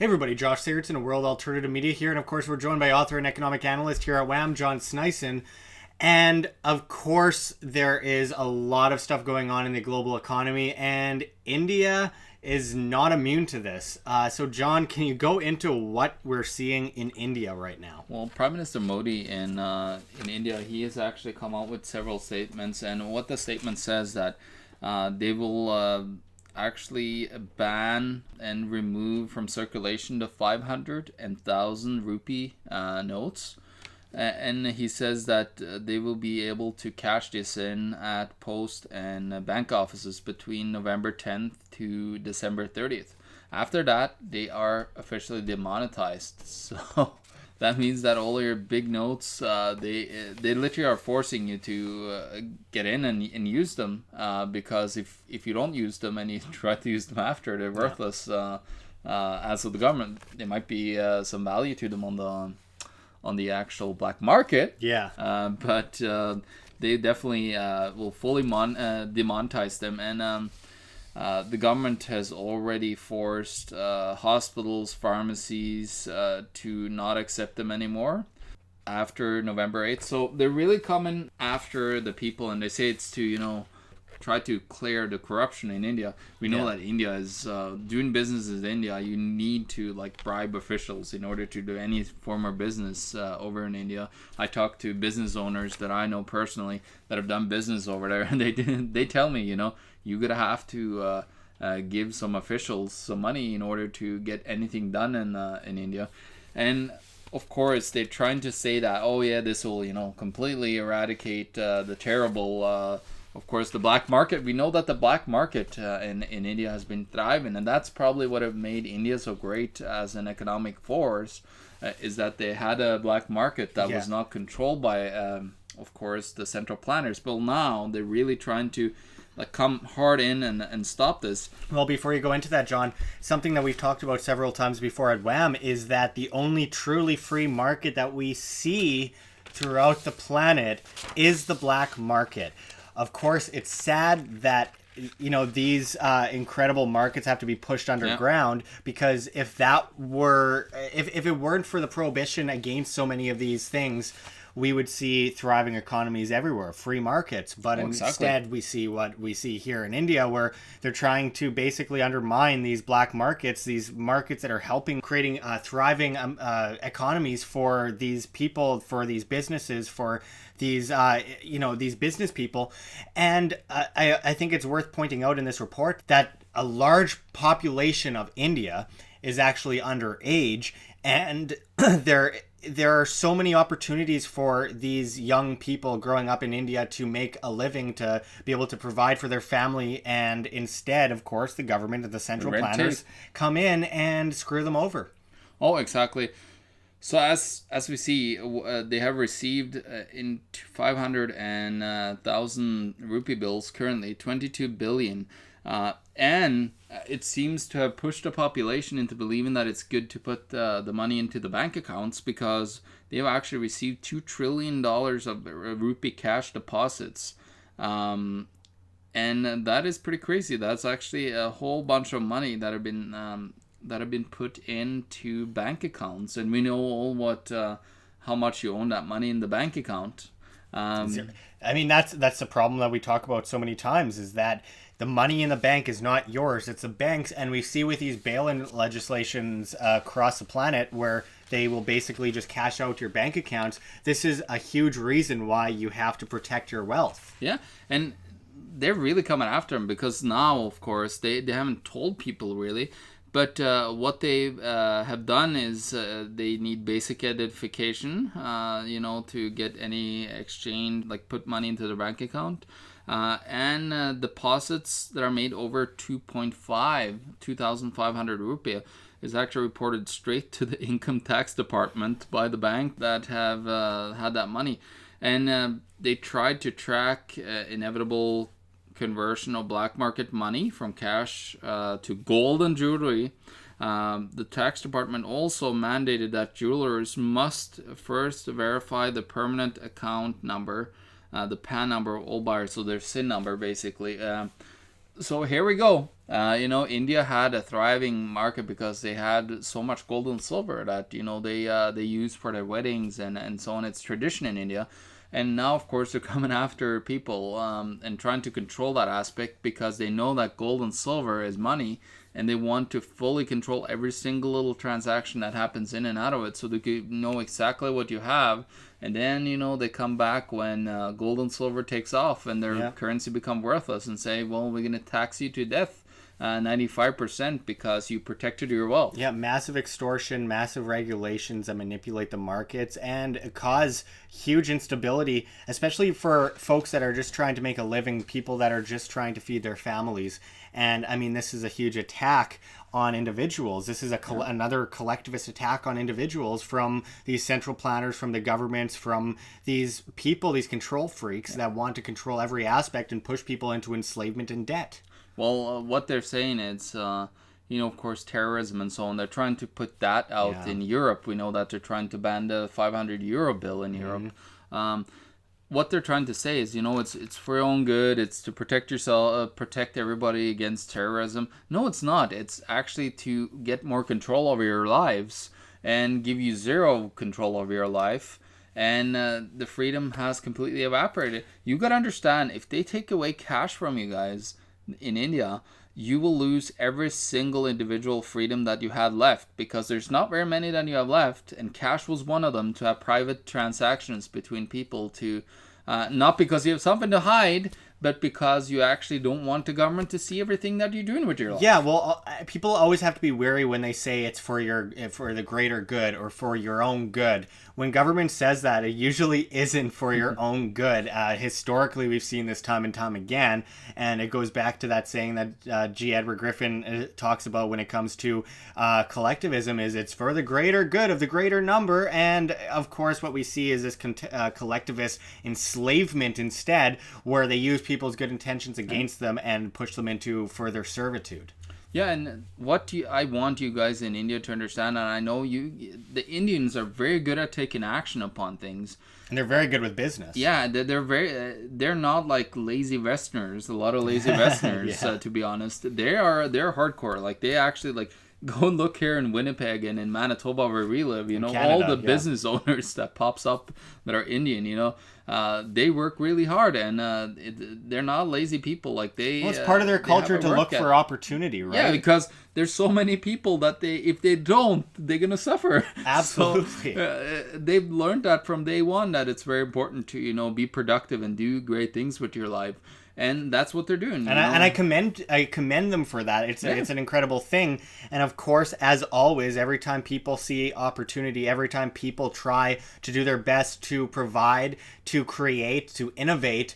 Hey everybody, Josh Sigurdson of World Alternative Media here, and of course we're joined by author and economic analyst here at WAM, John Sneisen. And of course there is a lot of stuff going on in the global economy, and India is not immune to this. So John, can you go into what we're seeing in India right now? Well, Prime Minister Modi in India, he has actually come out with several statements, and what the statement says that they will actually ban and remove from circulation the 500 and 1,000 rupee notes. And he says that they will be able to cash this in at post and bank offices between November 10th to December 30th. After that, they are officially demonetized. So that means that all your big notes, they literally are forcing you to get in and use them, because if you don't use them and you try to use them after, they're worthless. As of the government, there might be some value to them on the actual black market. But they definitely will fully demonetize them, and the government has already forced hospitals, pharmacies to not accept them anymore after November 8th. So they're really coming after the people, and they say it's to, try to clear the corruption in India. We know that India is doing business in India. You need to bribe officials in order to do any form of business over in India. I talked to business owners that I know personally that have done business over there, and they tell me, you're gonna have to give some officials some money in order to get anything done in India. And of course, they're trying to say that, this will, completely eradicate the terrible. Of course, the black market. We know that the black market in India has been thriving, and that's probably what have made India so great as an economic force, is that they had a black market that was not controlled by, of course, the central planners. But now they're really trying to come hard in and stop this. Well, before you go into that, John, something that we've talked about several times before at WAM is that the only truly free market that we see throughout the planet is the black market. Of course, it's sad that these incredible markets have to be pushed underground, because if it weren't for the prohibition against so many of these things, we would see thriving economies everywhere, free markets. But instead, we see what we see here in India, where they're trying to basically undermine these black markets, these markets that are helping creating thriving economies for these people, for these businesses, for these these business people. And I think it's worth pointing out in this report that a large population of India is actually underage, and there are so many opportunities for these young people growing up in India to make a living, to be able to provide for their family, and instead, of course, the government and the central planners come in and screw them over. Oh, exactly. So as we see, they have received in 500 and 1,000 rupee bills currently 22 billion. And it seems to have pushed the population into believing that it's good to put the money into the bank accounts, because they have actually received $2 trillion of rupee cash deposits. And that is pretty crazy. That's actually a whole bunch of money that have been put into bank accounts. And we know all how much you own that money in the bank account. I mean, that's the problem that we talk about so many times, is that the money in the bank is not yours, it's the bank's. And we see with these bail-in legislations across the planet, where they will basically just cash out your bank accounts. This is a huge reason why you have to protect your wealth. Yeah, and they're really coming after them, because now, of course, they haven't told people really. But what they have done is they need basic identification, to get any exchange, put money into the bank account. And deposits that are made over 2,500 rupee is actually reported straight to the income tax department by the bank that have had that money. And they tried to track inevitable conversion of black market money from cash to gold and jewelry. The tax department also mandated that jewelers must first verify the permanent account number, the PAN number of all buyers, so their SIN number basically. So here we go. India had a thriving market because they had so much gold and silver that they use for their weddings and so on. It's tradition in India. And now, of course, they're coming after people and trying to control that aspect because they know that gold and silver is money, and they want to fully control every single little transaction that happens in and out of it, so they can know exactly what you have. And then they come back when gold and silver takes off and their currency become worthless and say, well, we're going to tax you to death. 95% because you protected your wealth. Yeah, massive extortion, massive regulations that manipulate the markets and cause huge instability, especially for folks that are just trying to make a living, people that are just trying to feed their families. And I mean, this is a huge attack on individuals. This is another collectivist attack on individuals from these central planners, from the governments, from these people, these control freaks that want to control every aspect and push people into enslavement and debt. Well, what they're saying is, of course, terrorism and so on. They're trying to put that out in Europe. We know that they're trying to ban the 500 euro bill in Europe. What they're trying to say is, it's for your own good. It's to protect yourself, protect everybody against terrorism. No, it's not. It's actually to get more control over your lives and give you zero control over your life. And the freedom has completely evaporated. You got to understand, if they take away cash from you guys in India, you will lose every single individual freedom that you had left, because there's not very many that you have left, and cash was one of them, to have private transactions between people, to not because you have something to hide, but because you actually don't want the government to see everything that you're doing with your life. Yeah, well, people always have to be wary when they say it's for the greater good or for your own good. When government says that, it usually isn't for your own good. Historically, we've seen this time and time again, and it goes back to that saying that G. Edward Griffin talks about when it comes to collectivism, is it's for the greater good of the greater number. And of course, what we see is this collectivist enslavement instead, where they use people's good intentions against them and push them into further servitude. Yeah, and I want you guys in India to understand, and I know the Indians are very good at taking action upon things. And they're very good with business. Yeah, they're not like lazy Westerners. A lot of lazy Westerners, to be honest. They're hardcore. Like, they actually, like, go and look here in Winnipeg and in Manitoba where we live, Canada, all the business owners that pops up that are Indian, they work really hard, and they're not lazy people. Like, it's part of their culture to look for opportunity, right? Yeah, because there's so many people that if they don't, they're gonna suffer. Absolutely. So, they've learned that from day one, that it's very important to be productive and do great things with your life. And that's what they're doing. And I commend them for that. It's an incredible thing. And of course, as always, every time people see opportunity, every time people try to do their best to provide, to create, to innovate,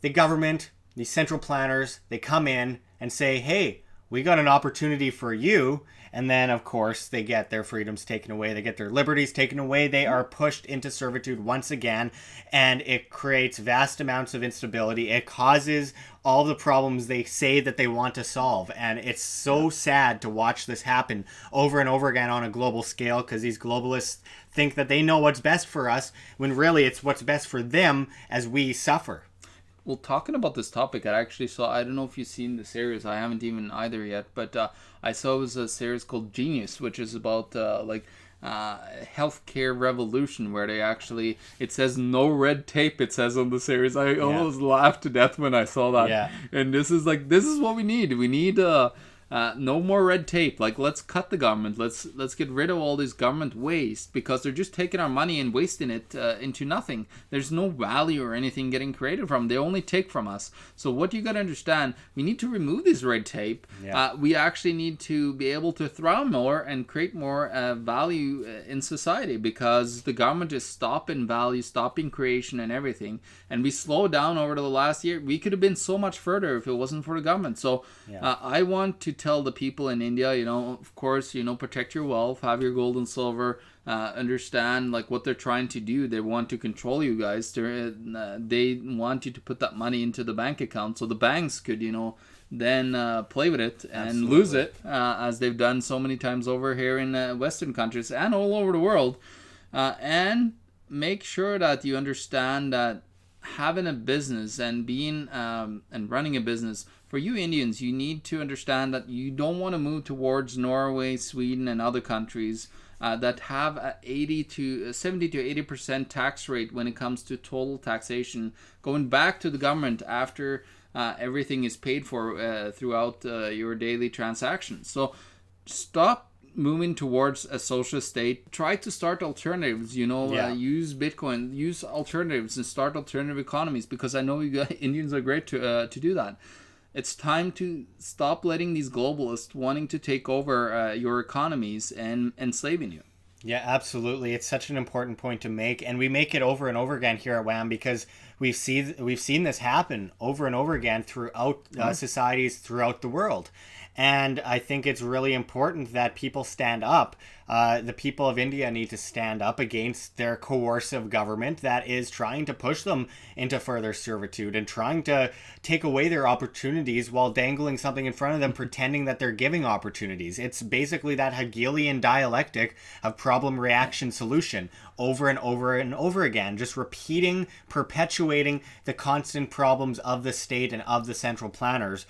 the government, the central planners, they come in and say, hey, we got an opportunity for you. And then, of course, they get their freedoms taken away. They get their liberties taken away. They are pushed into servitude once again. And it creates vast amounts of instability. It causes all the problems they say that they want to solve. And it's so sad to watch this happen over and over again on a global scale, because these globalists think that they know what's best for us, when really it's what's best for them as we suffer. Well, talking about this topic, I actually saw, I don't know if you've seen the series, I haven't even either yet, but I saw it was a series called Genius, which is about healthcare revolution, where they actually, it says no red tape, it says on the series. I almost laughed to death when I saw that. Yeah. And this is what we need. We need no more red tape. Like, let's cut the government. Let's get rid of all this government waste, because they're just taking our money and wasting it into nothing. There's no value or anything getting created from. They only take from us. So what you got to understand, we need to remove this red tape. Yeah. We actually need to be able to thrive more and create more value in society, because the government is stopping value, stopping creation and everything. And we slowed down over the last year. We could have been so much further if it wasn't for the government. So I want to tell the people in India, of course, protect your wealth, have your gold and silver, understand like what they're trying to do. They want to control you guys. They want you to put that money into the bank account, so the banks could, then play with it and lose it, as they've done so many times over here in Western countries and all over the world. And make sure that you understand that having a business and being and running a business, for you Indians, you need to understand that you don't want to move towards Norway, Sweden, and other countries that have a 70 to 80% tax rate when it comes to total taxation, going back to the government after everything is paid for throughout your daily transactions. So stop moving towards a socialist state. Try to start alternatives, use Bitcoin, use alternatives and start alternative economies, because I know you Indians are great to do that. It's time to stop letting these globalists wanting to take over your economies and enslaving you. Yeah, absolutely. It's such an important point to make, and we make it over and over again here at WHAM because we've seen this happen over and over again throughout societies throughout the world. And I think it's really important that people stand up. The people of India need to stand up against their coercive government that is trying to push them into further servitude and trying to take away their opportunities while dangling something in front of them, pretending that they're giving opportunities. It's basically that Hegelian dialectic of problem, reaction, solution over and over and over again, just repeating, perpetuating the constant problems of the state and of the central planners.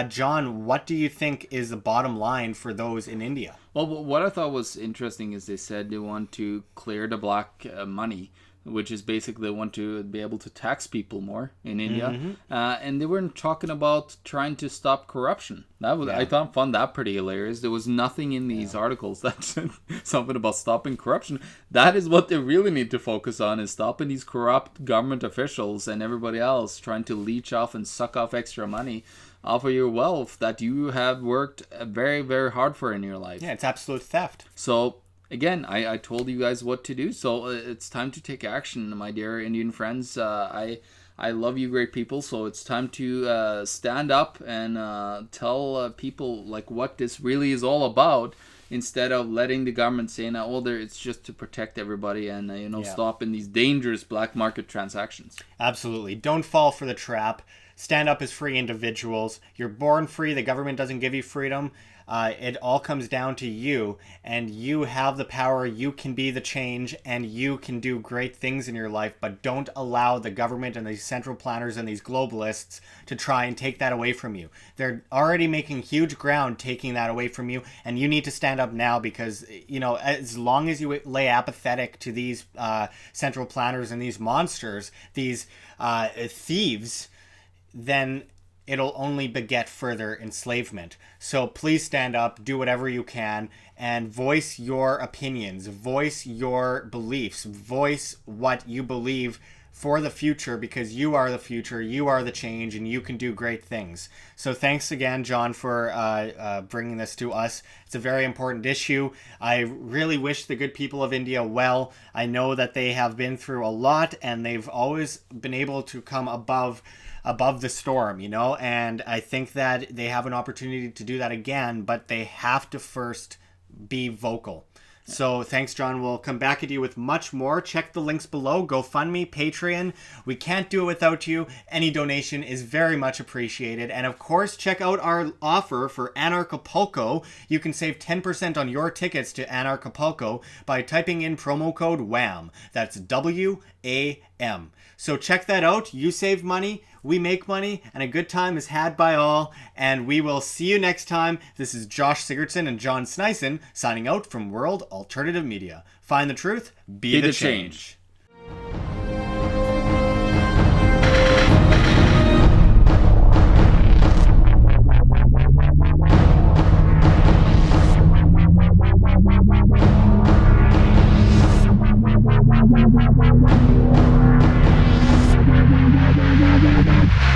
John, what do you think is the bottom line for those in India? Well, what I thought was interesting is they said they want to clear the black money, which is basically they want to be able to tax people more in India. And they weren't talking about trying to stop corruption. I found that pretty hilarious. There was nothing in these articles that said something about stopping corruption. That is what they really need to focus on, is stopping these corrupt government officials and everybody else trying to leech off and suck off extra money off of your wealth that you have worked very, very hard for in your life. Yeah, it's absolute theft. So again, I told you guys what to do, so it's time to take action, my dear Indian friends. I love you great people, so it's time to stand up and tell people like what this really is all about, instead of letting the government say, it's just to protect everybody and stop in these dangerous black market transactions. Absolutely. Don't fall for the trap. Stand up as free individuals. You're born free. The government doesn't give you freedom. It all comes down to you, and you have the power. You can be the change, and you can do great things in your life, but don't allow the government and these central planners and these globalists to try and take that away from you. They're already making huge ground taking that away from you, and you need to stand up now, because as long as you lay apathetic to these central planners and these monsters, these thieves, then it'll only beget further enslavement. So please stand up, do whatever you can, and voice your opinions, voice your beliefs, voice what you believe for the future, because you are the future, you are the change, and you can do great things. So thanks again, John, for bringing this to us. It's a very important issue. I really wish the good people of India well. I know that they have been through a lot, and they've always been able to come above the storm, and I think that they have an opportunity to do that again, but they have to first be vocal. So thanks, John. We'll come back at you with much more. Check the links below. GoFundMe, Patreon. We can't do it without you. Any donation is very much appreciated. And of course, check out our offer for Anarchapulco. You can save 10% on your tickets to Anarchapulco by typing in promo code WHAM. That's WAM. So check that out. You save money, we make money, and a good time is had by all. And we will see you next time. This is Josh Sigurdson and John Sneisen signing out from World Alternative Media. Find the truth, be the change. Bye.